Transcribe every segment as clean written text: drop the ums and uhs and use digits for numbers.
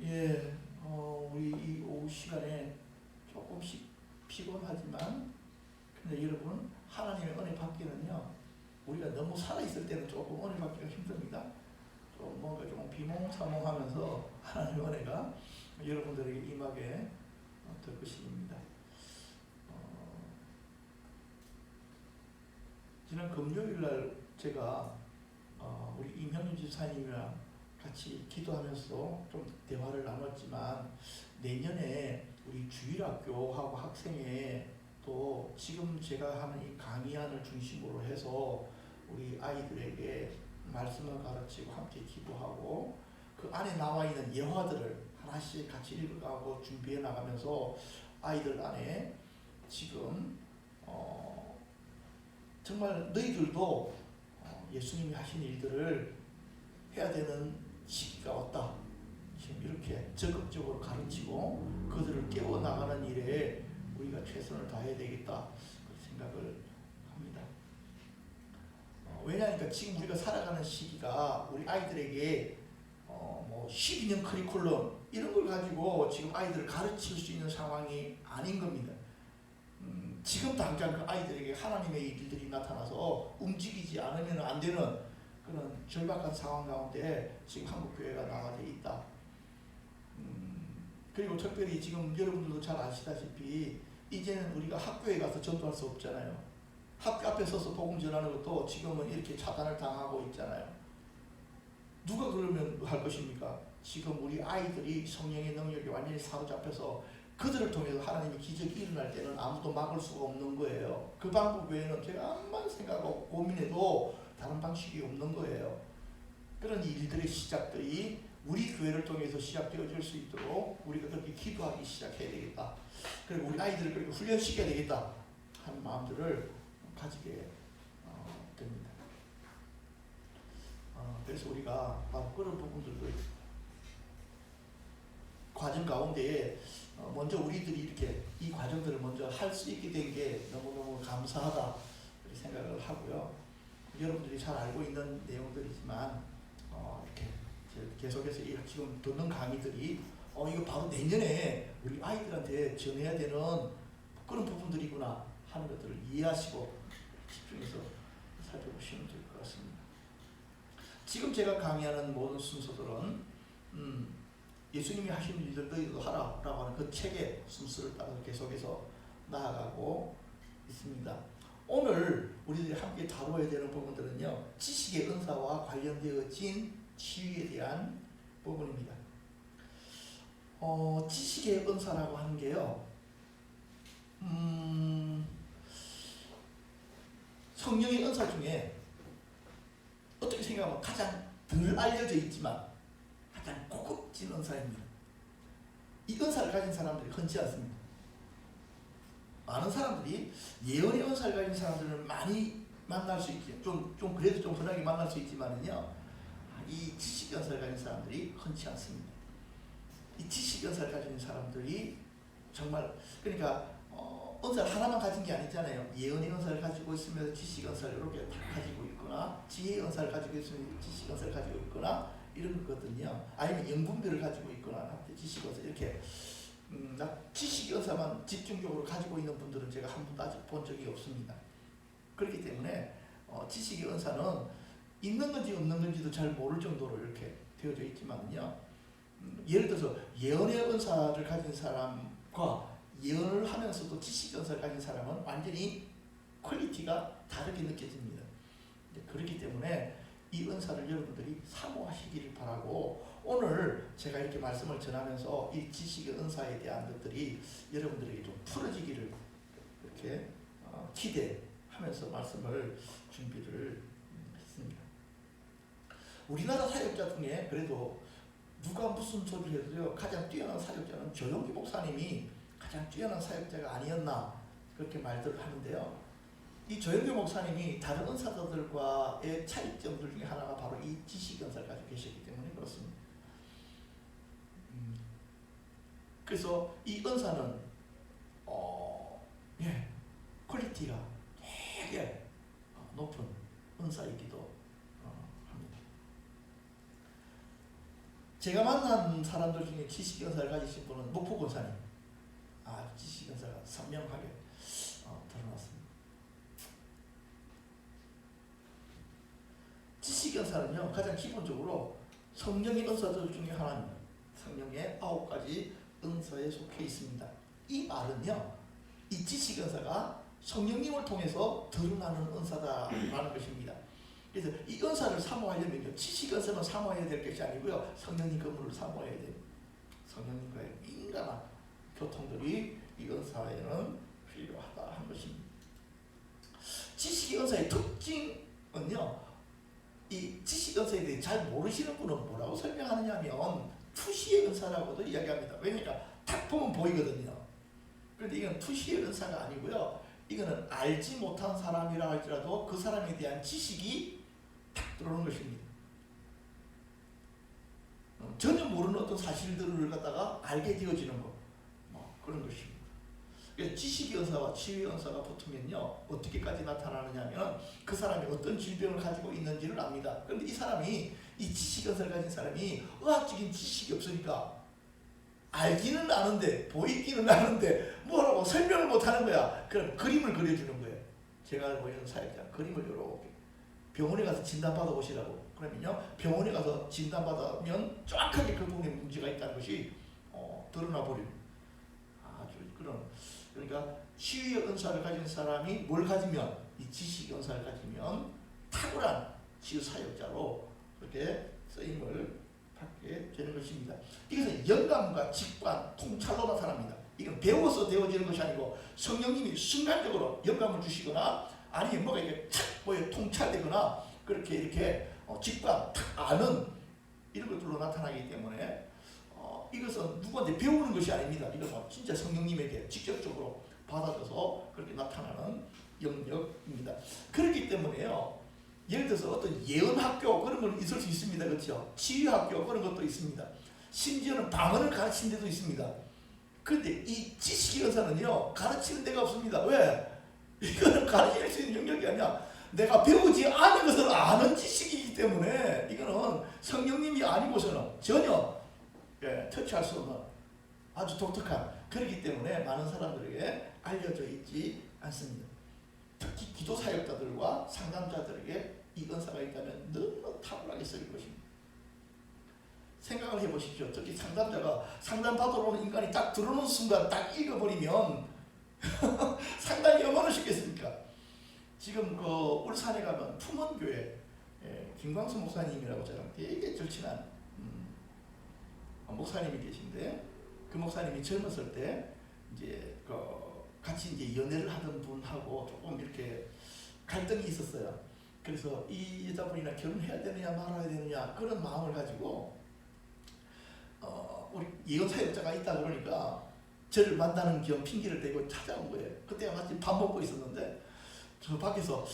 예, 우리 이 오후 시간에 조금씩 피곤하지만, 근데 여러분, 하나님의 은혜 받기는요, 우리가 너무 살아있을 때는 조금 은혜 받기가 힘듭니다. 좀 뭔가 좀 비몽사몽하면서 하나님의 은혜가 여러분들에게 임하게 될 것입니다. 지난 금요일날 제가 우리 임현윤 집사님이랑 같이 기도하면서 좀 대화를 나눴지만, 내년에 우리 주일학교하고 학생회 또 지금 제가 하는 이 강의안을 중심으로 해서 우리 아이들에게 말씀을 가르치고 함께 기도하고 그 안에 나와 있는 예화들을 하나씩 같이 읽어가고 준비해 나가면서 아이들 안에 지금 정말 너희들도 예수님이 하신 일들을 해야 되는 시기가 왔다. 지금 이렇게 적극적으로 가르치고 그들을 깨워나가는 일에 우리가 최선을 다해야 되겠다. 그렇게 생각을 합니다. 왜냐하니까 지금 우리가 살아가는 시기가 우리 아이들에게 뭐 12년 커리큘럼 이런 걸 가지고 지금 아이들을 가르칠 수 있는 상황이 아닌 겁니다. 지금 당장 그 아이들에게 하나님의 일들이 나타나서 움직이지 않으면 안 되는 그런 절박한 상황 가운데 지금 한국교회가 나가져 있다. 그리고 특별히 지금 여러분들도 잘 아시다시피 이제는 우리가 학교에 가서 전도할 수 없잖아요. 학교 앞에 서서 복음 전하는 것도 지금은 이렇게 차단을 당하고 있잖아요. 누가 그러면 할 것입니까? 지금 우리 아이들이 성령의 능력에 완전히 사로잡혀서 그들을 통해서 하나님의 기적이 일어날 때는 아무도 막을 수가 없는 거예요. 그 방법 외에는 제가 암만 생각하고 고민해도 다른 방식이 없는 거예요. 그런 일들의 시작들이 우리 교회를 통해서 시작되어질 수 있도록 우리가 그렇게 기도하기 시작해야 되겠다. 그리고 우리 아이들을 그렇게 훈련시켜야 되겠다 하는 마음들을 가지게 됩니다. 그래서 우리가 바로 그런 부분들도 과정 가운데에 먼저 우리들이 이렇게 이 과정들을 먼저 할 수 있게 된 게 너무너무 감사하다 이렇게 생각을 하고요. 여러분들이 잘 알고 있는 내용들이지만 이렇게 계속해서 지금 듣는 강의들이 이거 바로 내년에 우리 아이들한테 전해야 되는 그런 부분들이구나 하는 것들을 이해하시고 집중해서 살펴보시면 될 것 같습니다. 지금 제가 강의하는 모든 순서들은 예수님이 하신 일들 너희도 하라라고 하는 그 책의 순서를 따라서 계속해서 나아가고 있습니다. 오늘 우리들이 함께 다뤄야 되는 부분들은요, 지식의 은사와 관련되어진 치유에 대한 부분입니다. 지식의 은사라고 하는 게요, 성령의 은사 중에 어떻게 생각하면 가장 덜 알려져 있지만 가장 고급진 은사입니다. 이 은사를 가진 사람들이 흔치 않습니다. 많은 사람들이 예언의 은사를 가진 사람들을 많이 만날 수 있지, 좀 그래도 좀 흔하게 만날 수 있지만은요, 이 지식 은사를 가진 사람들이 흔치 않습니다. 이 지식 은사를 가진 사람들이 정말, 그러니까 은사를 하나만 가진 게 아니잖아요. 예언의 은사를 가지고 있으면서 지식 은사를 이렇게 가지고 있거나, 지혜의 은사를 가지고 있으면 지식 은사를 가지고 있거나 이런 거거든요. 아니면 영분별을 가지고 있거나 지식 은사 이렇게 지식 은사만 집중적으로 가지고 있는 분들은 제가 한 번도 아직 본 적이 없습니다. 그렇기 때문에 지식의 은사는 있는 건지 없는 건지도 잘 모를 정도로 이렇게 되어져 있지만요. 예를 들어서 예언의 은사를 가진 사람과 예언을 하면서도 지식 은사를 가진 사람은 완전히 퀄리티가 다르게 느껴집니다. 그렇기 때문에 이 은사를 여러분들이 사모하시기를 바라고, 오늘 제가 이렇게 말씀을 전하면서 이 지식의 은사에 대한 것들이 여러분들에게 좀 풀어지기를 이렇게 기대하면서 말씀을 준비를 했습니다. 우리나라 사역자 중에 그래도 누가 무슨 소리를 해도요, 가장 뛰어난 사역자는 조용기 목사님이 가장 뛰어난 사역자가 아니었나 그렇게 말들을 하는데요. 이 조영규 목사님이 다른 은사자들과의 차이점들 중에 하나가 바로 이 지식 은사를 가지고 계셨기 때문에 그렇습니다. 그래서 이 은사는 퀄리티가 되게 높은 은사이기도 합니다. 제가 만난 사람들 중에 지식 은사를 가지신 분은 목포 권사님. 지식 은사가 선명하게 드러났습니다. 지식 은사는요, 가장 기본적으로 성령의 은사들 중에 하나입니다. 성령의 9가지 은사에 속해 있습니다. 이 말은요, 이 지식 은사가 성령님을 통해서 드러나는 은사다라는 것입니다. 그래서 이 은사를 사모하려면요, 지식 은사만 사모해야 될 것이 아니고요, 성령님 건물을 사모해야 돼요. 성령님과의 민감한 교통들이 이 은사에는 필요하다 한 것입니다. 지식 은사의 특징은요, 이 지식 은사에 대해 잘 모르시는 분은 뭐라고 설명하느냐 하면 투시의 은사라고도 이야기합니다. 왜냐니까 딱 보면 보이거든요. 그런데 이건 투시의 은사가 아니고요, 이거는 알지 못한 사람이라 할지라도 그 사람에 대한 지식이 탁 들어오는 것입니다. 전혀 모르는 어떤 사실들을 갖다가 알게 되어지는 것, 그런 것입니다. 지식의 은사와 치유의 은사가 붙으면요, 어떻게까지 나타나느냐면 그 사람이 어떤 질병을 가지고 있는지를 압니다. 그런데 이 사람이, 이 지식 은사를 가진 사람이 의학적인 지식이 없으니까 알기는 아는데, 보이기는 아는데 뭐라고 설명을 못하는 거야. 그럼 그림을 그려주는 거예요. 제가 알고 있는 사역자, 그림을 이렇게 병원에 가서 진단받아 보시라고. 그러면요, 병원에 가서 진단받으면 정확하게 그 부분에 문제가 있다는 것이 드러나 버립니다. 아주 그런, 그러니까 치유의 은사를 가진 사람이 뭘 가지면, 이 지식의 은사를 가지면 탁월한 치유 사역자로 그렇게 쓰임을 받게 되는 것입니다. 이것은 영감과 직관, 통찰로 나타납니다. 이건 배워서 되어지는 것이 아니고 성령님이 순간적으로 영감을 주시거나 아니면 뭐가 이렇게 탁 뭐에 통찰되거나 그렇게 이렇게 직관, 탁 아는 이런 것들로 나타나기 때문에 이것은 누구한테 배우는 것이 아닙니다. 이것은 진짜 성령님에게 직접적으로 받아줘서 그렇게 나타나는 영역입니다. 그렇기 때문에요, 예를 들어서 어떤 예언학교 그런 건 있을 수 있습니다. 그렇죠? 치유학교 그런 것도 있습니다. 심지어는 방언을 가르치는 데도 있습니다. 그런데 이 지식의 은사는요, 가르치는 데가 없습니다. 왜? 이거는 가르칠 수 있는 영역이 아니야. 내가 배우지 않은 것을 아는 지식이기 때문에 이거는 성령님이 아니고서는 전혀 터치할 수 없는 아주 독특한, 그렇기 때문에 많은 사람들에게 알려져 있지 않습니다. 특히 기도 사역자들과 상담자들에게 이 은사가 있다면 너무 탁월하게 쓰일 것입니다. 생각을 해보십시오. 특히 상담자가 상담 받으러 오는 인간이 딱 들어오는 순간 딱 읽어버리면 상당히 얼마나 쉽겠습니까? 지금 그 울산에 가면 품원교회 김광수 목사님이라고 저랑 되게 절친한 목사님이 계신데, 그 목사님이 젊었을 때 이제 같이 이제 연애를 하던 분하고 조금 이렇게 갈등이 있었어요. 그래서 이 여자분이랑 결혼해야 되느냐 말아야 되느냐 그런 마음을 가지고 우리 예언 사역자가 있다 그러니까 저를 만나는 겸 핑계를 대고 찾아온 거예요. 그때가 마침 밥 먹고 있었는데 저 밖에서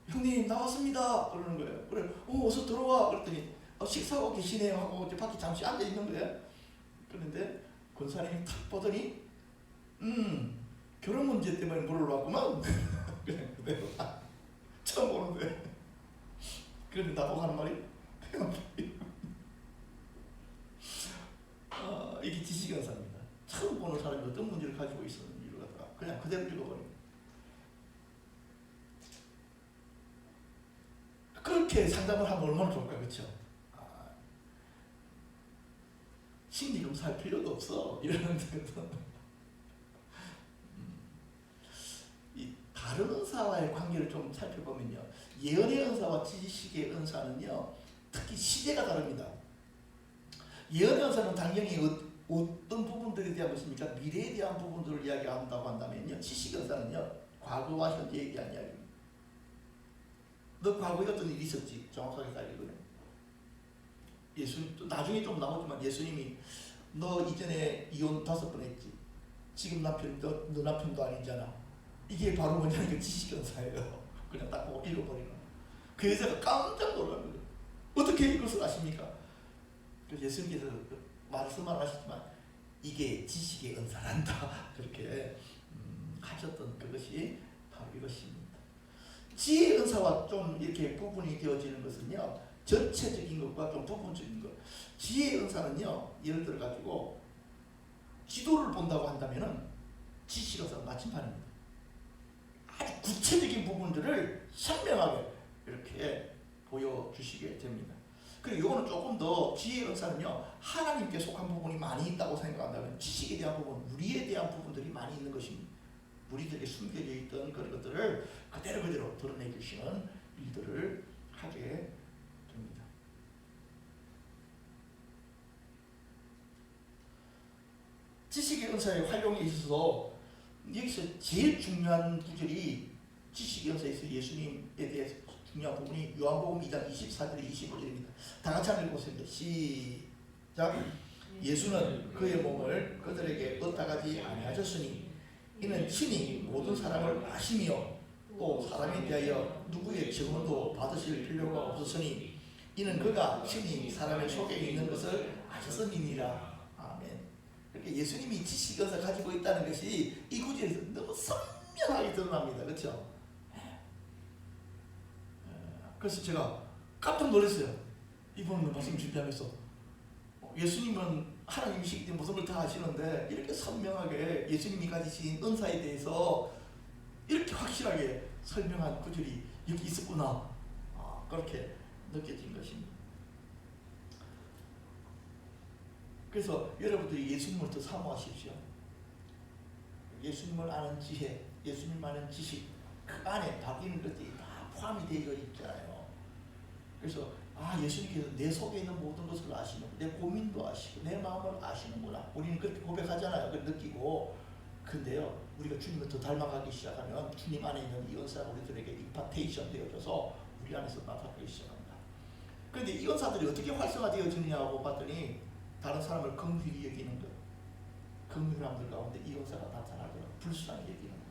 형님 나왔습니다 그러는 거예요. 그래 어서 들어와 그랬더니 식사하고 계시네요 하고 이제 밖에 잠시 앉아 있는 거예요. 그런데 권사님이 탁 보더니 결혼 문제 때문에 물으러 왔구만. 그냥 그대로 처음 보는데 그런데 나보고 하는 말이 이게 지식의 은사입니다. 처음 보는 사람이 어떤 문제를 가지고 있었는지를 갖다가 그냥 그대로 읽어버립니다. 그렇게 상담을 하면 얼마나 좋을까, 그렇죠? 심리 검사할 필요도 없어 이러는데 이 다른 은사와의 관계를 좀 살펴보면요, 예언의 은사와 지식의 은사는요 특히 시대가 다릅니다. 예언의 은사는 당연히 어떤 부분들에 대한 것입니까? 미래에 대한 부분들을 이야기한다고 한다면요, 지식의 은사는요 과거와 현재에 대한 이야기입니다. 너 과거에 어떤 일이 있었지? 정확하게 알거든. 예수님 또 나중에 좀 나오지만 예수님이 너 이전에 이혼 5번 했지. 지금 남편 너 남편도 아니잖아. 이게 바로 뭐냐면 지식의 은사예요. 그냥 딱 보고 읽어버리는. 그 여자가 깜짝 놀라는 거예요. 어떻게 이것을 아십니까? 그래서 예수님께서 말씀을 하시지만 이게 지식의 은사란다. 그렇게 하셨던 그것이 바로 이것입니다. 지혜의 은사와 좀 이렇게 구분이 되어지는 것은요, 전체적인 것과 좀 부분적인 것. 지혜의 은사는요, 예를 들어 가지고 지도를 본다고 한다면은 지식 은사 마침판입니다. 아주 구체적인 부분들을 선명하게 이렇게 보여주시게 됩니다. 그리고 이거는 조금 더 지혜의 은사는요, 하나님께 속한 부분이 많이 있다고 생각한다면 지식에 대한 부분, 우리에 대한 부분들이 많이 있는 것입니다. 우리들에게 숨겨져 있던 그런 것들을 그대로 드러내 주시는 일들을 하게 됩니다. 지식의 은사의 활용에 있어서 여기서 제일 중요한 구절이 지식의 은사에서 예수님에 대해서 중요한 부분이 요한복음 2장 24절에 25절입니다. 다 같이 한번 읽어보겠습니다. 시작. 예수는 그의 몸을 그들에게 얻다가지 아니하셨으니 이는 친히 모든 사람을 아시며 또 사람에 대하여 누구의 증언도 받으실 필요가 없었으니 이는 그가 친히 사람의 속에 있는 것을 아셨음이니라. 아멘. 이렇게 예수님이 지식을 가지고 있다는 것이 이 구절에서 너무 선명하게 드러납니다. 그렇죠? 그래서 제가 깜짝 놀랐어요. 이번 말씀 준비하면서 예수님은 하나님이시기 때문에 모든 걸 다 아시는데 이렇게 선명하게 예수님이 가지신 은사에 대해서 이렇게 확실하게 설명한 구절이 여기 있었구나. 그렇게 느껴진 것입니다. 그래서 여러분들이 예수님을 더 사모하십시오. 예수님을 아는 지혜, 예수님 아는 지식, 그 안에 바뀌는 것들이 다 포함이 되어 있잖아요. 그래서 예수님께서 내 속에 있는 모든 것을 아시는, 내 고민도 아시고 내 마음을 아시는구나. 우리는 그렇게 고백하잖아요. 그걸 느끼고. 근데요, 우리가 주님을 더 닮아가기 시작하면 주님 안에 있는 이 은사가 우리들에게 임파테이션 되어져서 우리 안에서 나타나기 시작합니다. 그런데 이 은사들이 어떻게 활성화되어지느냐고 봤더니 다른 사람을 긍휼히 여기는 것, 긍휼함들 가운데 이 은사가 나타나더라고요. 불쌍히 여기는 것.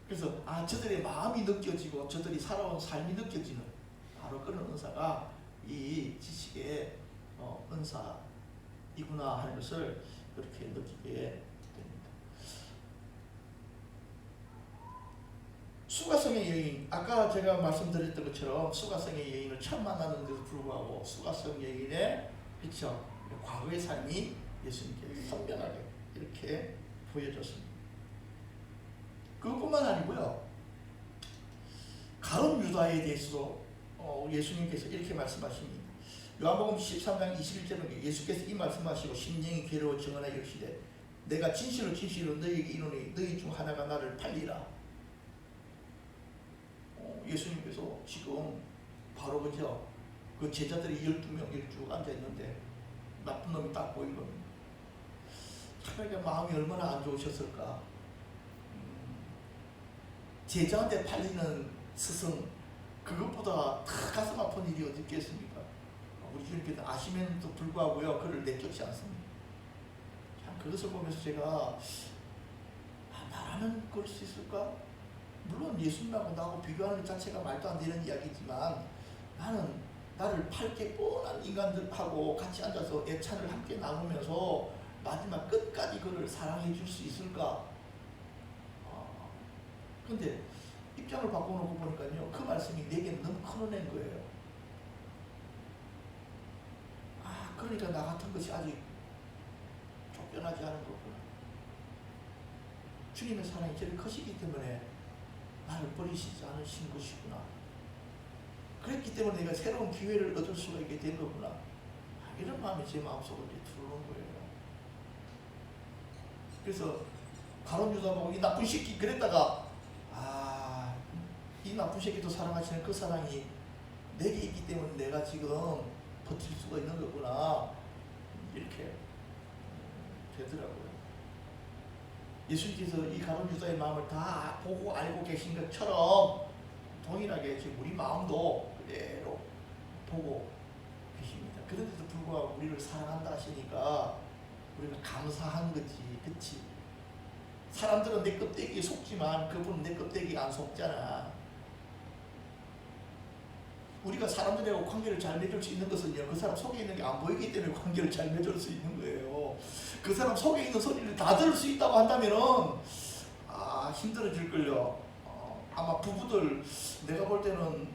그래서 저들의 마음이 느껴지고 저들이 살아온 삶이 느껴지는 바로 그런 은사가 이 지식의 은사이구나 하는 것을 그렇게 느끼게 됩니다. 수가성의 여인, 아까 제가 말씀드렸던 것처럼 수가성의 여인을 처음 만났는데도 불구하고 수가성 여인의 그쵸, 과거의 삶이 예수님께 선명하게 이렇게 보여졌습니다. 그것뿐만 아니고요, 가룟 유다에 대해서도 예수님께서 이렇게 말씀하십니다. 요한복음 13장 21절에 예수께서 이 말씀하시고 심령이 괴로워 증언하여 이르시되 내가 진실로 너희에게 이르노니 너희 중 하나가 나를 팔리라. 예수님께서 지금 바로 그죠, 그 제자들이 12명이 쭉 앉아있는데 나쁜 놈이 딱 보인 겁니다. 차라리 마음이 얼마나 안 좋으셨을까. 제자한테 팔리는 스승, 그것보다 더 가슴 아픈 일이 어디 있겠습니까? 우리 주님께서 아시면도 불구하고요, 그를 내쫓지 않습니다. 참 그것을 보면서 제가 나라면 그럴 수 있을까? 물론 예수님하고 나하고 비교하는 것 자체가 말도 안 되는 이야기지만 나는 나를 팔 게 뻔한 인간들하고 같이 앉아서 애찬을 함께 나누면서 마지막 끝까지 그를 사랑해 줄 수 있을까? 근데 입장을 바꿔놓고 보니까요, 그 말씀이 내게 너무 큰 은혜인 거예요. 그러니까 나 같은 것이 아직 쫓겨나지 않은 거구나. 주님의 사랑이 저리 크시기 때문에 나를 버리시지 않으신 것이구나. 그랬기 때문에 내가 새로운 기회를 얻을 수가 있게 된 거구나. 이런 마음이 제 마음속으로 들어오는 거예요. 그래서 가룟 유다 보고 이 나쁜 새끼 그랬다가 이 나쁜 새끼도 사랑하시는 그 사랑이 내게 있기 때문에 내가 지금 버틸 수가 있는 거구나. 이렇게 되더라고요. 예수님께서 이 가룟 유다의 마음을 다 보고 알고 계신 것처럼 동일하게 지금 우리 마음도 그대로 보고 계십니다. 그런데도 불구하고 우리를 사랑한다 하시니까 우리가 감사한 거지. 그치? 사람들은 내 껍데기에 속지만 그분은 내 껍데기에 안 속잖아. 우리가 사람들하고 관계를 잘 맺을 수 있는 것은요, 그 사람 속에 있는 게 안 보이기 때문에 관계를 잘 맺을 수 있는 거예요. 그 사람 속에 있는 소리를 다 들을 수 있다고 한다면은 힘들어질걸요. 아마 부부들 내가 볼 때는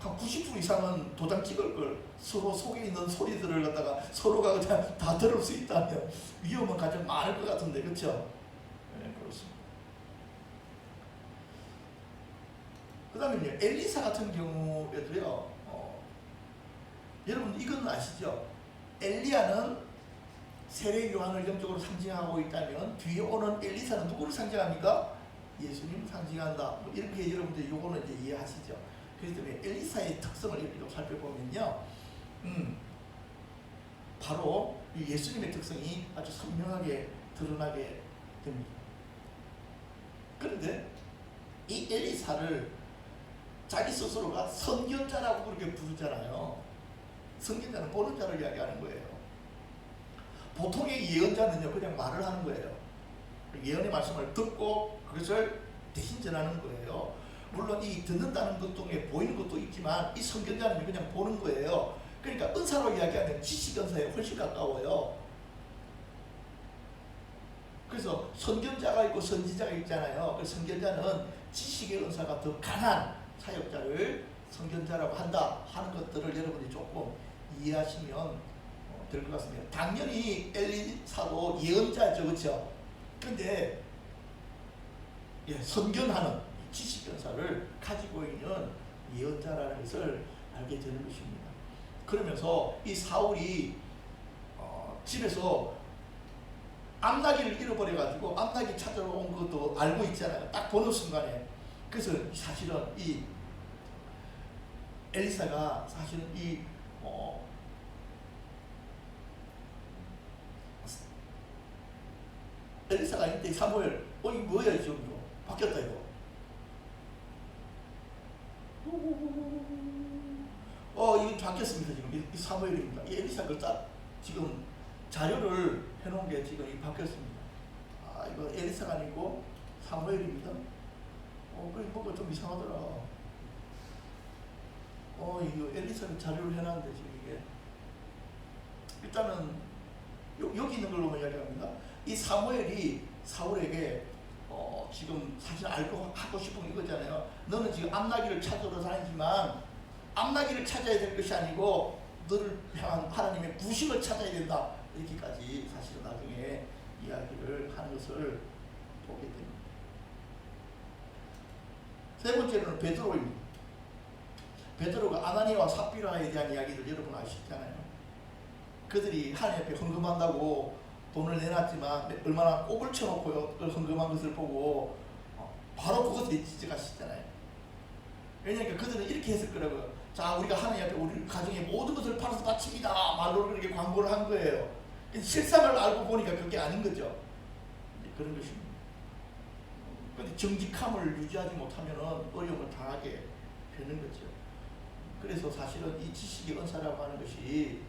한 90% 이상은 도장 찍을 걸, 서로 속에 있는 소리들을 갖다가 서로가 그냥 다 들을 수 있다면 위험은 가장 많을 것 같은데, 그렇죠? 네, 그렇습니다. 그 다음에 엘리사 같은 경우에도요, 여러분 이건 아시죠? 엘리야는 세례 요한을 영적으로 상징하고 있다면 뒤에 오는 엘리사는 누구를 상징합니까? 예수님을 상징한다. 뭐 이렇게 여러분들 요거는 이제 이해하시죠? 그렇기 때문에 엘리사의 특성을 이렇게 좀 살펴보면요, 바로 이 예수님의 특성이 아주 선명하게 드러나게 됩니다. 그런데 이 엘리사를 자기 스스로가 선견자라고 그렇게 부르잖아요. 선견자는 보는 자를 이야기하는 거예요. 보통의 예언자는요, 그냥 말을 하는 거예요. 예언의 말씀을 듣고 그것을 대신 전하는 거예요. 물론 이 듣는다는 것 중에 보이는 것도 있지만 이 선견자는 그냥 보는 거예요. 그러니까 은사로 이야기하면 지식 은사에 훨씬 가까워요. 그래서 선견자가 있고 선지자가 있잖아요. 그 선견자는 지식의 은사가 더 강한 사역자를 선견자라고 한다 하는 것들을 여러분이 조금 이해하시면 될 것 같습니다. 당연히 엘리사도 예언자죠, 그렇죠? 근데 선견하는 지식 은사를 가지고 있는 예언자라는 것을 알게 되는 것입니다. 그러면서 이 사울이 집에서 암나귀를 잃어버려 가지고 암나귀 찾으러 온 것도 알고 있잖아요. 딱 보는 순간에. 그래서 사실은 이 엘리사가 사실은 이 엘리사가 이때 사무엘, 이거 뭐야 지금 이거 바뀌었다 이거. 이거 바뀌었습니다. 지금 이 사무엘입니다. 이 엘리사 딱 지금 자료를 해놓은 게 지금 이 바뀌었습니다. 이거 엘리사가 아니고 사무엘입니다. 그래 뭔가 좀 이상하더라. 이거 엘리사가 자료를 해놨는데 지금 이게 일단은 여기 있는 걸로만 이야기합니다. 이 사무엘이 사울에게 지금 사실 알고 하고 싶은 이거잖아요. 너는 지금 암나귀를 찾으러 다니지만 암나귀를 찾아야 될 것이 아니고 너를 향한 하나님의 부심을 찾아야 된다. 이렇게까지 사실은 나중에 이야기를 하는 것을 보게 됩니다. 세 번째로는 베드로입니다. 베드로가 아나니아와 삽비라에 대한 이야기를 여러분 아시잖아요. 그들이 하나님 앞에 헌금한다고 돈을 내놨지만 얼마나 꼽을 쳐놓고 헌금한 것을 보고 바로 그것에 지적하시잖아요. 왜냐하면 그들은 이렇게 했을 거라고요. 자, 우리가 하나님 앞에 우리 가정의 모든 것을 팔아서 바칩니다. 말로 그렇게 광고를 한 거예요. 실상을 알고 보니까 그게 아닌 거죠. 그런 것입니다. 그런데 정직함을 유지하지 못하면 어려움을 당하게 되는 거죠. 그래서 사실은 이 지식의 은사라고 하는 것이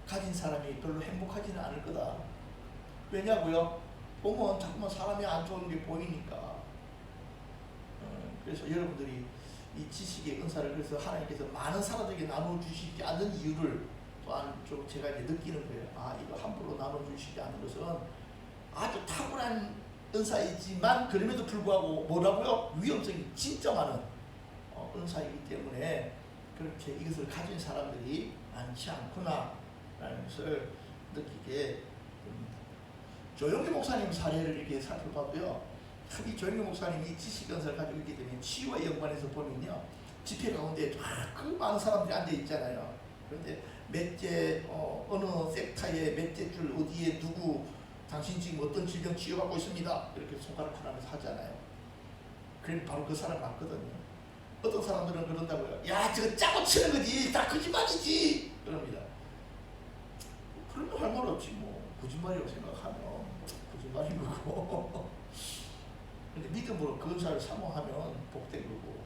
가진 사람이 별로 행복하지는 않을 거다. 왜냐고요? 보면 자꾸만 사람이 안 좋은 게 보이니까. 그래서 여러분들이 이 지식의 은사를 그래서 하나님께서 많은 사람들에게 나눠주시지 않는 이유를 또한 좀 제가 이제 느끼는 거예요. 이거 함부로 나눠주시지 않는 것은 아주 탁월한 은사이지만 그럼에도 불구하고 뭐라고요? 위험성이 진짜 많은 은사이기 때문에 그렇게 이것을 가진 사람들이 많지 않구나 라는 것을 느끼게 됩니다. 조영기 목사님 사례를 이렇게 살펴봐도요, 이 조영기 목사님이 지식연사를 가지고 있기 때문에 치유와 연관해서 보면요, 집회 가운데 그 많은 사람들이 앉아 있잖아요. 그런데 몇째 어느 섹터에 몇째 줄 어디에 누구 당신 지금 어떤 질병 치유받고 있습니다. 이렇게 손가락 하면서 하잖아요. 그럼 바로 그 사람 맞거든요. 어떤 사람들은 그런다고요. 야, 저거 짜고 치는 거지. 다 거짓말이지. 그럽니다. 그러면 할 말 없지 뭐. 거짓말이라고 생각하면 거짓말인 거고. 근데 믿음으로 그 은사를 사모하면 복된 거고.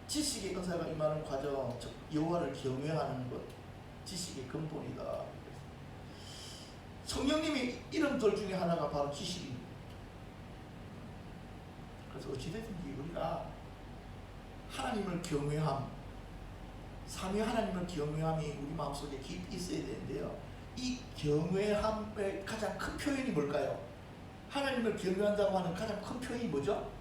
지식의 은사가 임하는 과정, 즉 여호와를 경외하는 것, 지식의 근본이다. 성령님의 이름들 중에 하나가 바로 지식입니다. 그래서 어찌됐든지 우리가 하나님을 경외함, 삼위 하나님을 경외함이 우리 마음속에 깊이 있어야 되는데요. 이 경외함의 가장 큰 표현이 뭘까요? 하나님을 경외한다고 하는 가장 큰 표현이 뭐죠?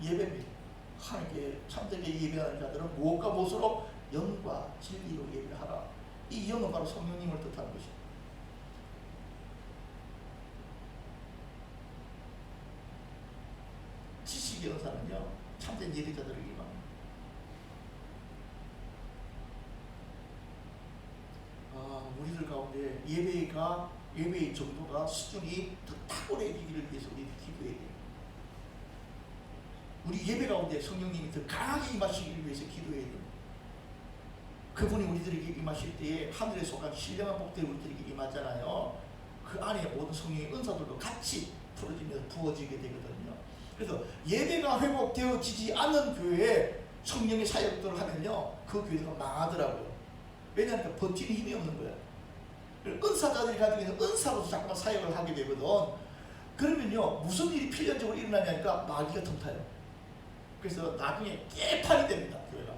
예배입니다. 하나님께 참되게 예배하는 자들은 무엇과 무엇으로? 영과 진리로 예배하라. 이 영은 바로 성령님을 뜻하는 것입니다. 지식의 은사는요, 참된 예배자들을 임합니다. 우리들 가운데 예배의 정도가 수준이 더 탁월해지기를 위해서 우리 기도해야 돼요. 우리 예배 가운데 성령님이 더 강하게 임하시기를 위해서 기도해야 돼요. 그분이 우리들에게 임하실 때에 하늘에 속한 신령한 복들이 우리들에게 임하잖아요. 그 안에 모든 성령의 은사들도 같이 풀어지면서 부어지게 되거든요. 그래서 예배가 회복되어지지 않는 교회에 성령의 사역들을 하면요, 그 교회가 망하더라고요. 왜냐하면 버티는 힘이 없는 거예요. 은사자들이 가지고 있는 은사로서 자꾸만 사역을 하게 되거든. 그러면요, 무슨 일이 필연적으로 일어나냐니까 마귀가 틈타요. 그래서 나중에 깨판이 됩니다, 교회가.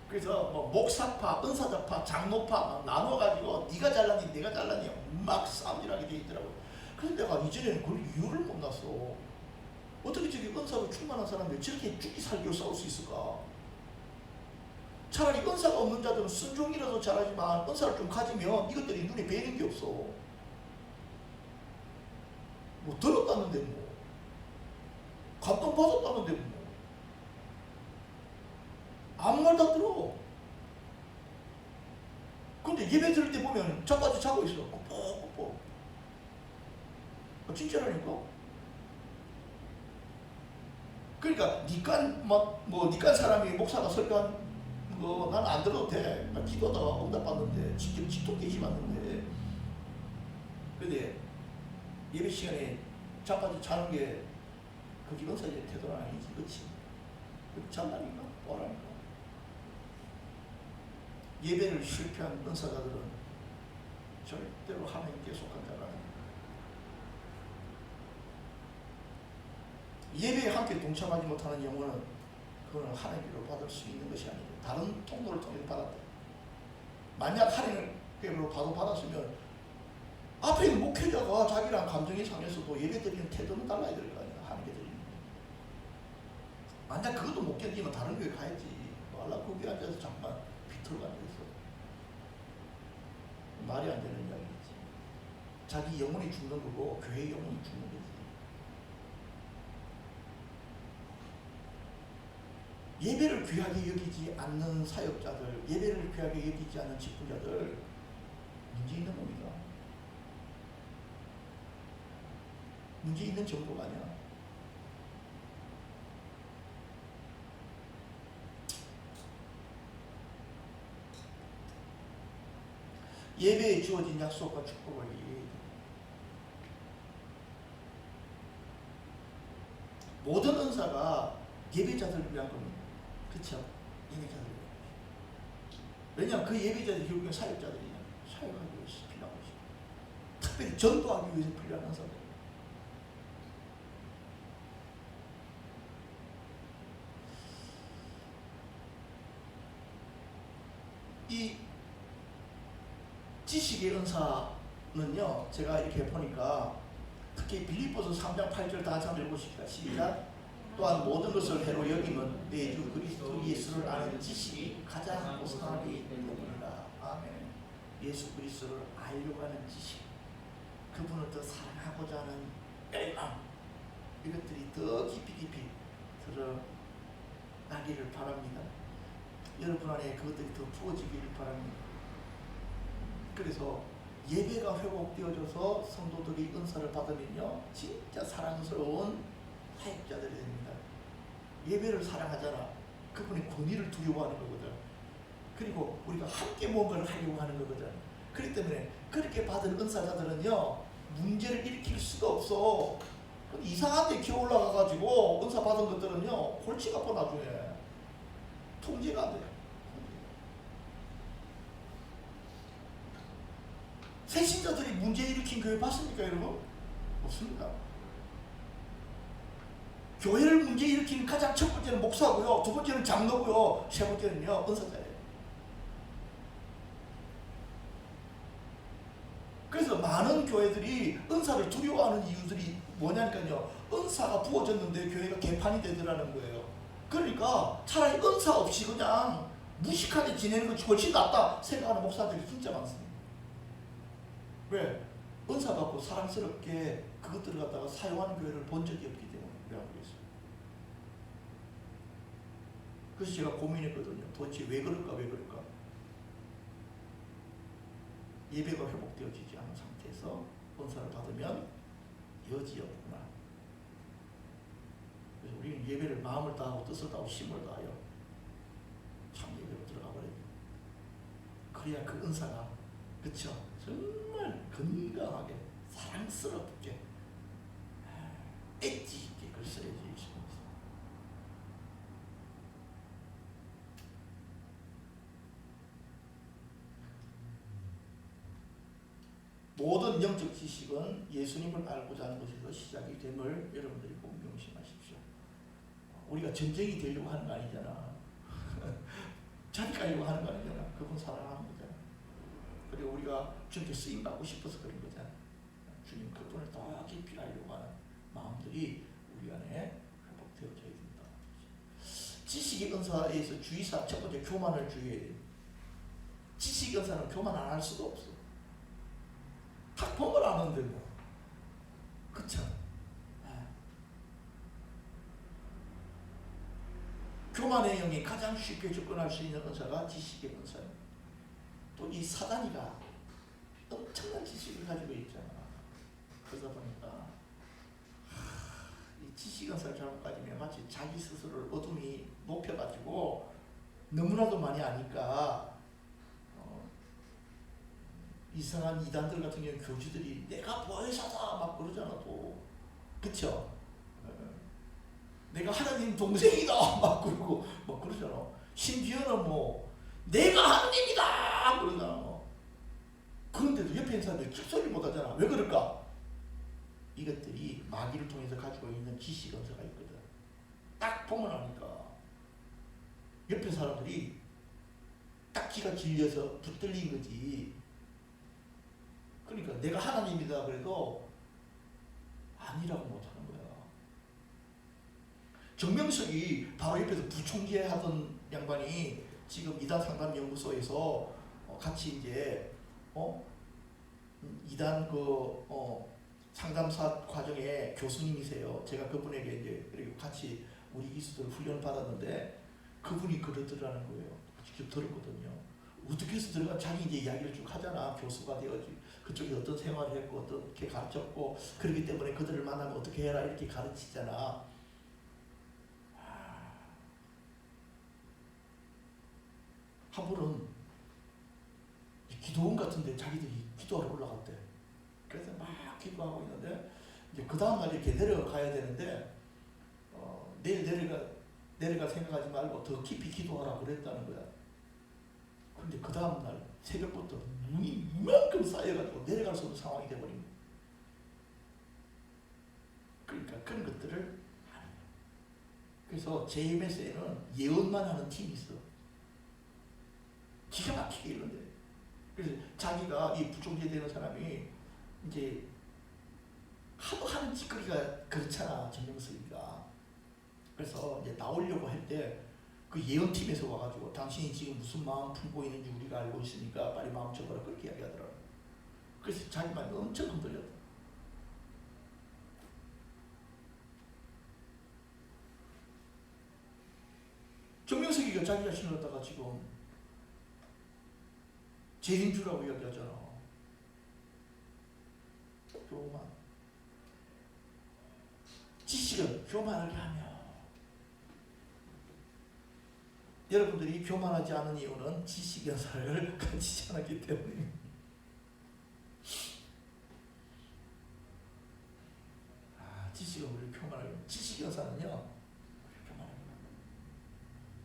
그래서 뭐 목사파, 은사자파, 장로파 나눠가지고 네가 잘났니 내가 잘났니 막 싸움질하게 돼 있더라고요. 그런데 내가 이전에는 그걸 이유를 못 났어. 어떻게 저기 은사로 충만한 사람들이 저렇게 죽이 살기로 싸울 수 있을까? 차라리 은사가 없는 자들은 순종이라도 잘하지만 은사를 좀 가지면 이것들이 눈에 뵈는 게 없어. 뭐 들었다는데 뭐 감동받았다는데 뭐 아무 말 다 들어. 근데 예배 드릴 때 보면 저까지 자고 있어. 뻑뻑뻑. 진짜라니까. 그러니까 니깐 사람이 목사가 설교한 거 나는 안 들어도 돼. 기도하다가 응답받는데 직접 직통 계시 받는데. 근데 예배 시간에 자빠져 자는 게 그게 은사의 태도는 아니지, 그렇지? 잔다니까, 뭐라니까. 예배를 실패한 은사자들은 절대로 하나님께 속한 자가 아닙니다. 예배에 함께 동참하지 못하는 영혼은 그거는 하나님께로 받을 수 있는 것이 아니고 다른 통로를 통해서 받았다. 만약 하나님께로 받았으면 앞에 있는 목회자가 자기랑 감정이 상해서도 예배 드리는 태도는 달라야 될 거 아니야. 하나님께 드리는 거. 만약 그것도 못 견디면 다른 교회 가야지. 말라 거기 앉아서 잠깐 비틀고 앉아있어. 말이 안 되는 이야기지. 자기 영혼이 죽는 거고 교회의 영혼이 죽는 거지. 예배를 귀하게 여기지 않는 사역자들, 예배를 귀하게 여기지 않는 직분자들 문제 있는 겁니다. 문제 있는 정도가 아니야. 예배에 주어진 약속과 축복을 이해해야 돼. 모든 은사가 예배자들을 위한 겁니다. 그렇죠? 예배자들. 왜냐하면 그 예배자들이 결국엔 사역자들이냐. 사역하기 위해서 필요한 것이고 특별히 전도하기 위해서 필요한 은사들. 이 지식의 은사는요, 제가 이렇게 보니까 특히 빌립보서 3장 8절 다 한번 읽어보십시다. 시작. 또한 모든 것을 해로 여기면 내 주 그리스도 예수를 아는 지식이 가장 우선하기 때문이다. 아멘. 예수 그리스도를 알려고 하는 지식, 그분을 더 사랑하고자 하는 열망, 이것들이 더 깊이 드러나기를 바랍니다. 여러분 안에 그것들이 더 부어지기를 바랍니다. 그래서 예배가 회복되어져서 성도들이 은사를 받으면요, 진짜 사랑스러운 사역자들이 됩니다. 예배를 사랑하잖아. 그분의 권위를 두려워하는 거거든. 그리고 우리가 함께 뭔가를 하려고 하는 거거든. 그렇기 때문에 그렇게 받은 은사자들은요, 문제를 일으킬 수가 없어. 이상한 데 기어 올라가가지고 은사 받은 것들은요, 골치가 아파 나중에. 통제가 안 돼요. 새신자들이 문제 일으킨 교회 봤습니까, 여러분? 없습니다. 교회를 문제 일으키는 가장 첫 번째는 목사고요, 두 번째는 장로고요, 세 번째는요, 은사자예요. 그래서 많은 교회들이 은사를 두려워하는 이유들이 뭐냐니까요. 은사가 부어졌는데 교회가 개판이 되더라는 거예요. 그러니까 차라리 은사 없이 그냥 무식하게 지내는 것이 훨씬 낫다 생각하는 목사들이 진짜 많습니다. 왜? 은사 받고 사랑스럽게 그것들을 갖다가 사용하는 교회를 본 적이 없기 때문에 그래요. 그래서 제가 고민했거든요. 도대체 왜 그럴까? 예배가 회복되어지지 않은 상태에서 은사를 받으면 여지없구나. 그래서 우리는 예배를 마음을 다하고 뜻을 다하고 힘을 다하여 참 예배로 들어가 버려요. 그래야 그 은사가 그쵸? 정말 건강하게 사랑스럽게 엣지 있게 글 써야지. 모든 영적 지식은 예수님을 알고자 하는 것에서 시작이 됨을 여러분들이 꼭 명심하십시오. 우리가 전쟁이 되려고 하는 거 아니잖아. 자기 가려고 하는 거 아니잖아. 그건 사랑하는 거잖아. 그리고 우리가 주님께 쓰임 받고 싶어서 그런 거잖아. 주님 그분을 더 깊이 알려고 하는 마음들이 우리 안에 회복되어져야 된다. 지식의 은사에서 주의사 첫 번째 교만을 주의해야 돼. 지식의 은사는 교만 안 할 수가 없어. 학폭을 안 한다고. 그쵸? 교만의 영이 가장 쉽게 접근할 수 있는 은사가 지식의 은사예요. 또 이 사단이가 엄청난 지식을 가지고 있잖아. 그러다 보니까 이 지식 은사를 잘못 가지면 마치 자기 스스로를 어둠이 높여가지고 너무나도 많이 아니까 이상한 이단들 같은 경우는 교주들이 내가 보혜사다 막 그러잖아. 또 그쵸? 내가 하나님 동생이다 막 그러고 막 그러잖아. 심지어는 뭐 내가 하나님이다 그러잖아. 그런데도 옆에 있는 사람들이 축소를 못 하잖아. 왜 그럴까? 이것들이 마귀를 통해서 가지고 있는 지식 은사가 있거든. 딱 보면 아니까 옆에 사람들이 딱 기가 질려서 붙들린 거지. 그러니까 내가 하나님이다 그래도 아니라고 못하는 거야. 정명석이 바로 옆에서 부총재 하던 양반이 지금 이단 상담연구소에서 같이 이제 이단 상담사 과정의 교수님이세요. 제가 그분에게 이제 그리고 같이 우리 기수들 훈련을 받았는데 그분이 그러더라는 거예요. 직접 들었거든요. 어떻게 해서 들어가 자기 이제 이야기를 쭉 하잖아. 교수가 되어지. 그쪽에 어떤 생활을 했고 어떻게 가르쳤고 그렇기 때문에 그들을 만나면 어떻게 해라 이렇게 가르치잖아. 한 번은 기도원 같은데 자기들이 기도하러 올라갔대. 그래서 막 기도하고 있는데 이제 그 다음 날 이렇게 내려가야 되는데 내일 내려갈 생각하지 말고 더 깊이 기도하라 그랬다는 거야. 근데 그 다음 날 새벽부터 눈이 이만큼 쌓여가지고 내려갈 수 없는 상황이 돼버린 거야. 그러니까 그런 것들을 하는 거야. 그래서 JMS에는 예언만 하는 팀이 있어. 기가 막히게 이런데. 그래서 자기가 이 부총재 되는 사람이 이제 하도 하는 짓거리가 그렇잖아. 정명석이가. 그래서 이제 나오려고 할 때 그 예언팀에서 와가지고 당신이 지금 무슨 마음 품고 있는지 우리가 알고 있으니까 빨리 마음 접어라 그렇게 이야기하더라고. 그래서 자기 마음이 엄청 흔들렸다. 정명석이가 자기 자신을 갖다가 지금 재림주라고 이야기하잖아. 교만. 지식은 교만하게 하며. 여러분들이 교만하지 않은 이유는 지식 연사를 가지지 않았기 때문입니다. 지식은 우리를 교만하게. 지식 연사는요, 교만합니다.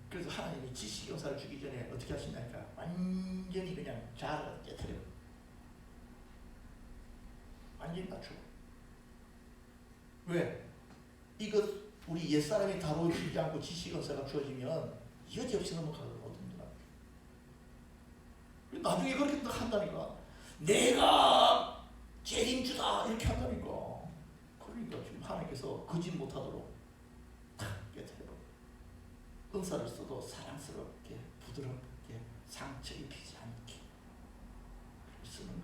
그래서 하나님이 지식 연사를 주기 전에 어떻게 하시냐니까 완전히 그냥 자아를 깨트려. 완전히 낮추고. 왜? 이것 우리 옛사람이 다루지 않고 지식 연사가 주어지면 여지없이 넘어가거든요. 나중에 그렇게 한다니까. 내가 책임주다 이렇게 한다니까. 그러니까 지금 하나님께서 거짓 못하도록 탁 깨뜨려버려. 은사를 써도 사랑스럽게 부드럽게 상처 입히지 않게 쓰는 거지.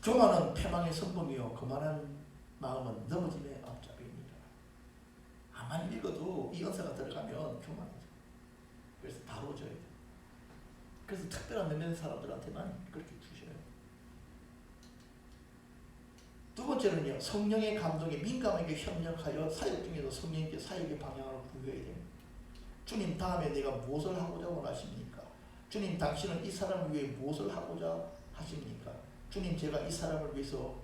교만은 패망의 선범이요 거만한 마음은 넘어짐의 앞잡이니라. 아무리 읽어도 이 은사가 들어가면 교만이죠. 그래서 다뤄줘야 돼. 그래서 특별한 몇몇 사람들한테만 그렇게 주셔요. 두 번째는요, 성령의 감동에 민감하게 협력하여 사역 중에도 성령님께 사역의 방향을 구해야 됩니다. 주님, 다음에 내가 무엇을 하고자 원하십니까? 주님, 당신은 이 사람을 위해 무엇을 하고자 하십니까? 주님, 제가 이 사람을 위해서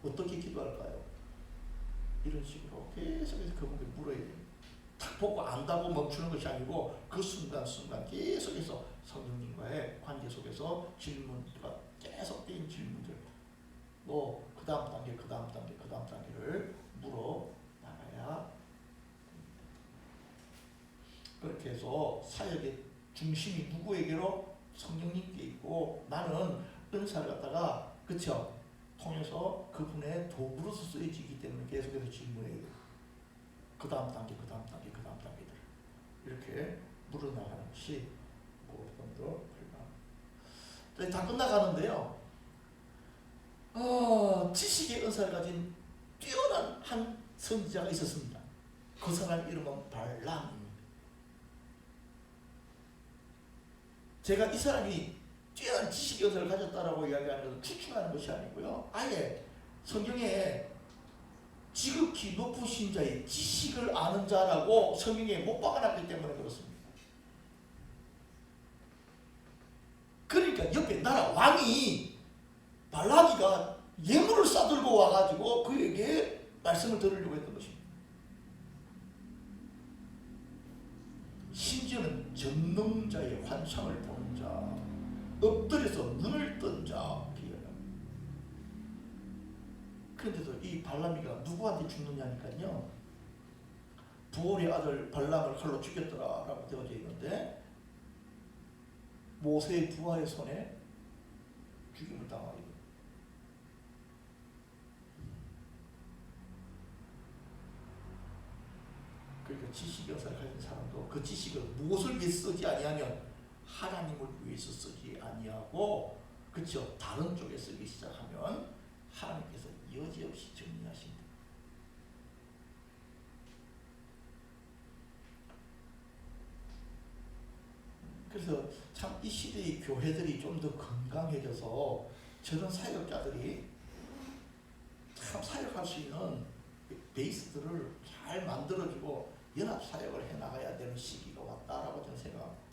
어떻게 기도할까요? 이런 식으로 계속해서 그분께 물어야 돼요. 탁 보고 안다고 멈추는 것이 아니고 그 순간순간 계속해서 성령님과의 관계 속에서 질문과 계속된 질문들, 그 다음 단계, 그 다음 단계, 그 다음 단계를 물어 나가야 됩니다. 그렇게 해서 사역의 중심이 누구에게로? 성령님께 있고, 나는 은사를 갖다가 그쵸? 통해서 그분의 도구로서 쓰여지기 때문에 계속해서 질문해야 돼요. 그 다음 단계, 그 다음 단계, 그 다음 단계들 이렇게 물어나가는 것이 무엇보다도 필요합니다. 다 끝나가는데요. 지식의 은사를 가진 뛰어난 한 선지자가 있었습니다. 그 사람 이름은 발람입니다. 제가 이 사람이 뛰어난 지식의 은사를 가졌다라고 이야기하는 것은 추측하는 것이 아니고요. 아예 성경에 지극히 높으신 자의 지식을 아는 자라고 성경에 못 박아놨기 때문에 그렇습니다. 그러니까 옆에 나라 왕이 발람이가 예물을 싸들고 와가지고 그에게 말씀을 들으려고 했던 것입니다. 심지어는 전능자의 환상을 보는 자, 엎드려서 눈을 뜬 자, 그런데도 이 발람이가 누구한테 죽느냐니까요. 부올의 아들 발람을 칼로 죽였더라라고 되어져 있는데 모세의 부하의 손에 죽임을 당하게 됩니다. 그러니까 지식의 은사를 가진 사람도 그 지식을 무엇을 위해서 쓰지 아니하면 하나님을 위해서 쓰지 아니하고, 그렇죠? 다른 쪽에 쓰기 시작하면 하나님께서 여지없이 정리하십니다. 그래서 참 이 시대의 교회들이 좀 더 건강해져서 저런 사역자들이 참 사역할 수 있는 베이스들을 잘 만들어주고 연합 사역을 해나가야 되는 시기가 왔다라고 저는 생각합니다.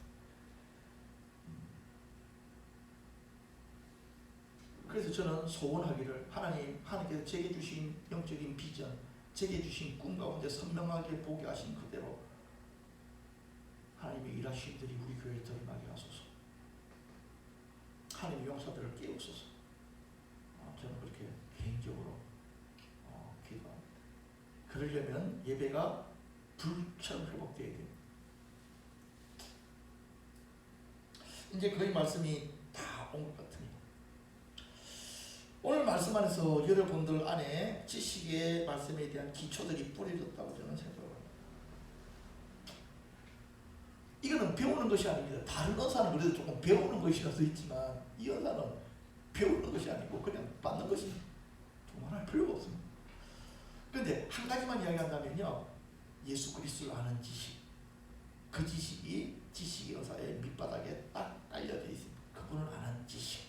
그래서 저는 소원하기를, 하나님께서 제게 주신 영적인 비전, 제게 주신 꿈 가운데 선명하게 보게 하신 그대로 하나님의 일하신 일들이 우리 교회에 드러나게 하소서. 하나님의 용사들을 깨우소서. 저는 그렇게 개인적으로 기도합니다. 그러려면 예배가 불처럼 회복되어야 됩니다. 이제 거의 말씀이 다 온 것 같으니 오늘 말씀 안에서 여러분들 안에 지식의 말씀에 대한 기초들이 뿌려졌다고 저는 생각합니다. 이거는 배우는 것이 아닙니다. 다른 은사는 그래도 조금 배우는 것이라도 있지만 이 은사는 배우는 것이 아니고 그냥 받는 것이 두말할 필요가 없습니다. 그런데 한 가지만 이야기한다면요, 예수 그리스도를 아는 지식, 그 지식이 지식의 은사의 밑바닥에 딱 깔려져 있습니다. 그분을 아는 지식,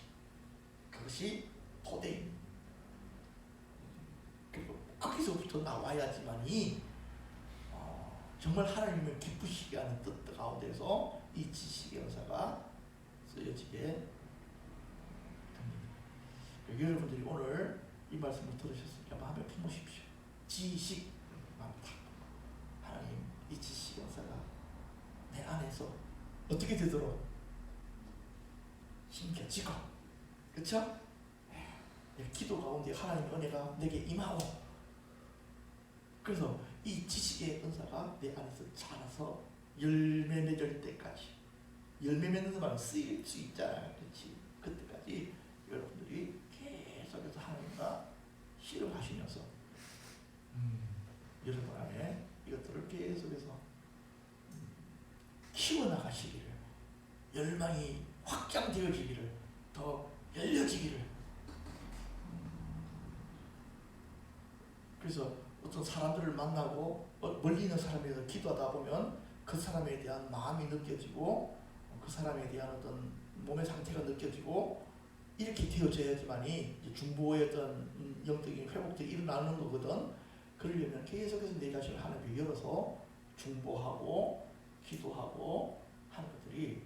그것이 토대입니다. 그리고 거기서부터 나와야지만이 정말 하나님을 기쁘시게 하는 뜻 가운데서 이 지식의 은사가 쓰여지게 됩니다. 여러분들이 오늘 이 말씀을 들으셨으니까 마음에 품으십시오. 지식 많다. 하나님, 이 지식의 은사가 내 안에서 어떻게 되도록 힘겨지고, 그렇죠? 내 기도 가운데 하나님의 은혜가 내게 임하고, 그래서 이 지식의 은사가 내 안에서 자라서 열매 맺을 때까지, 열매 맺는 말은 쓰일 수 있잖아요, 그렇지? 그때까지 여러분들이 씨름하시면서 여러분 안에 이것들을 계속해서 키워나가시기를, 열망이 확장되어지기를, 더 열려지기를. 그래서 어떤 사람들을 만나고 멀리 있는 사람에 대해서 기도하다 보면 그 사람에 대한 마음이 느껴지고 그 사람에 대한 어떤 몸의 상태가 느껴지고 이렇게 되어져야지만이 중보의 어떤 영적인 회복들이 일어나는 거거든. 그러려면 계속해서 내 자신을 하나님께 열어서 중보하고 기도하고 하는 것들이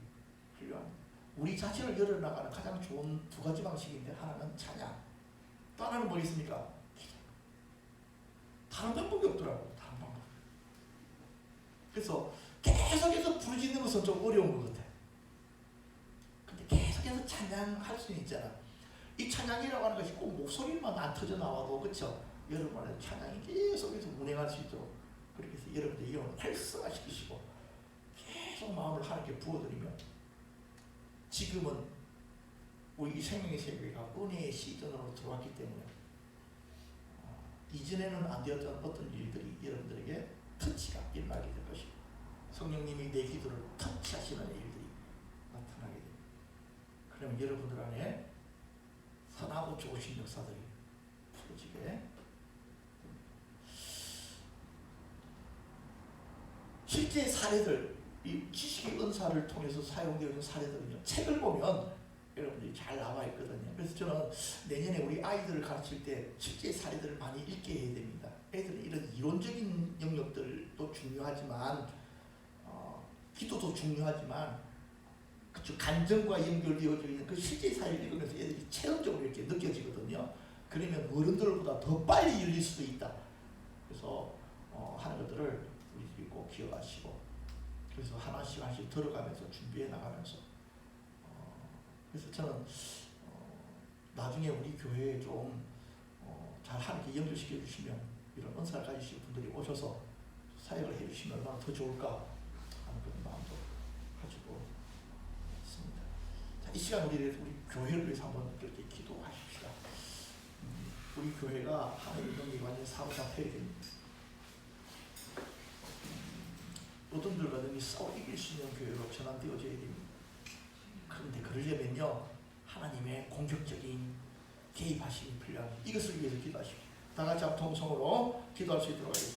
필요합니다. 우리 자신을 열어나가는 가장 좋은 두 가지 방식인데, 하나는 찬양, 또 하나는 뭐 있습니까? 기도. 다른 방법이 없더라고요. 다른 방법. 그래서 계속해서 부르짖는 것은 좀 어려운 것 같아요. 근데 계속해서 찬양할 수는 있잖아. 이 찬양이라고 하는 것이 꼭 목소리만 안 터져 나와도, 그렇죠? 여러분의 찬양이 계속해서 운행할 수 있도록 그렇게 해서 여러분의 영혼을 활성화시키시고 계속 마음을 하나님께 부어드리면, 지금은 우리 생명의 세계가 은혜의 시즌으로 들어왔기 때문에 이전에는 안 되었던 어떤 일들이 여러분들에게 터치가 일어나게 될 것이고, 성령님이 내 기도를 터치하시는 일들이 나타나게 됩니다. 그러면 여러분들 안에 선하고 좋으신 역사들이 풀어지게 됩니다. 실제 사례들, 이 지식의 은사를 통해서 사용되어진 사례들은요, 책을 보면 여러분들이 잘 나와 있거든요. 그래서 저는 내년에 우리 아이들을 가르칠 때 실제 사례들을 많이 읽게 해야 됩니다. 애들은 이런 이론적인 영역들도 중요하지만 기도도 중요하지만 그쵸, 감정과 연결되어져 있는 그 실제 사례를 읽으면서 애들이 체험적으로 이렇게 느껴지거든요. 그러면 어른들보다 더 빨리 열릴 수도 있다. 그래서 하는 것들을 우리들이 꼭 기억하시고, 그래서 하나씩 하나씩 들어가면서 준비해 나가면서 그래서 저는 나중에 우리 교회에 좀 잘 하나님께 연결시켜 주시면 이런 은사를 가지신 분들이 오셔서 사역을 해 주시면 얼마나 더 좋을까 하는 그런 마음도 가지고 있습니다. 자, 이 시간 우리 교회를 위해서 한번 그렇게 기도하십시다. 우리 교회가 하나님의 능력이 완전히 사로잡혀야 됩니다. 어떤들과 능히 싸워 이길 수 있는 교회로 전환되어져야 됩니다. 그런데 그러려면요, 하나님의 공격적인 개입하심이 필요합니다. 이것을 위해서 기도하십시오. 다 같이 통성으로 기도할 수 있도록 하겠습니다.